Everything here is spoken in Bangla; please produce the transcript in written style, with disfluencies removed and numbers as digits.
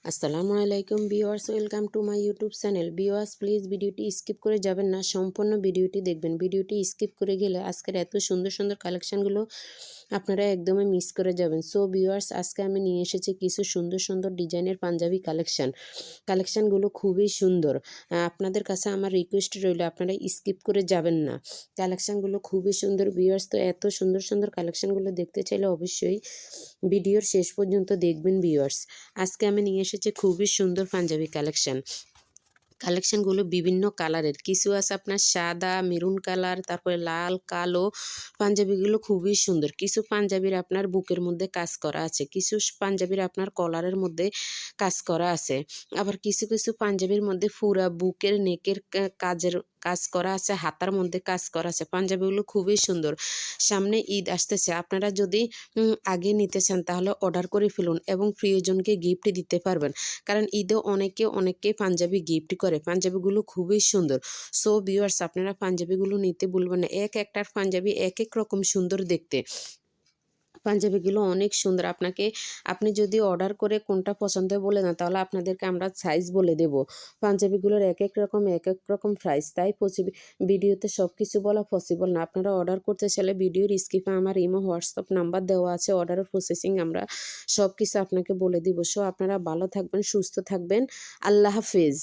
আসসালামু আলাইকুম viewers, welcome to my YouTube channel. Viewers please ভিডিওটি স্কিপ করে যাবেন না, সম্পূর্ণ ভিডিওটি দেখবেন। ভিডিওটি স্কিপ করে গেলে আজকের এত সুন্দর সুন্দর কালেকশানগুলো আপনারা একদমই মিস করে যাবেন। সো ভিউয়ার্স, আজকে আমি নিয়ে এসেছি কিছু সুন্দর সুন্দর ডিজাইনের পাঞ্জাবি কালেকশানগুলো খুবই সুন্দর। আপনাদের কাছে আমার রিকোয়েস্ট রইল, আপনারা স্কিপ করে যাবেন না। কালেকশানগুলো খুবই সুন্দর ভিউয়ার্স। তো এত সুন্দর সুন্দর কালেকশানগুলো দেখতে চাইলে অবশ্যই ভিডিওর শেষ পর্যন্ত দেখবেন ভিউয়ার্স। আজকে আমি নিয়ে এসেছি খুবই সুন্দর পাঞ্জাবি কালেকশানগুলো বিভিন্ন কালারের, কিছু আছে আপনার সাদা, মেরুন কালার, তারপরে লাল, কালো। পাঞ্জাবিগুলো খুবই সুন্দর। কিছু পাঞ্জাবির আপনার বুকের মধ্যে কাজ করা আছে, কিছু পাঞ্জাবির আপনার কলারের মধ্যে কাজ করা আছে, আবার কিছু কিছু পাঞ্জাবির মধ্যে পুরা বুকের নেকের কাজ করা আছে, হাতার মধ্যে কাজ করা আছে। পাঞ্জাবিগুলো খুবই সুন্দর। সামনে ঈদ আসতেছে, আপনারা যদি আগে নিতে চান তাহলে অর্ডার করে ফেলুন এবং প্রিয়জনকে গিফট দিতে পারবেন, কারণ ঈদে অনেকে পাঞ্জাবি গিফট করে। পাঞ্জাবিগুলো খুবই সুন্দর। সো ভিউয়ার্স, আপনারা পাঞ্জাবিগুলো নিতে ভুলবেন না। একটার পাঞ্জাবি এক এক রকম সুন্দর দেখতে। পাঞ্জাবিগুলো অনেক সুন্দর। আপনি যদি অর্ডার করে কোনটা পছন্দ বলে না, তাহলে আপনাদেরকে আমরা সাইজ বলে দেব। পাঞ্জাবিগুলোর এক এক রকম প্রাইস, তাই ভিডিওতে সব কিছু বলা পসিবল না। আপনারা অর্ডার করতে চাইলে ভিডিওর স্ক্রিপে আমার ইমো হোয়াটসঅ্যাপ নাম্বার দেওয়া আছে। অর্ডারের প্রসেসিং আমরা সব কিছু আপনাকে বলে দিব। সো আপনারা ভালো থাকবেন, সুস্থ থাকবেন। আল্লাহ হাফেজ।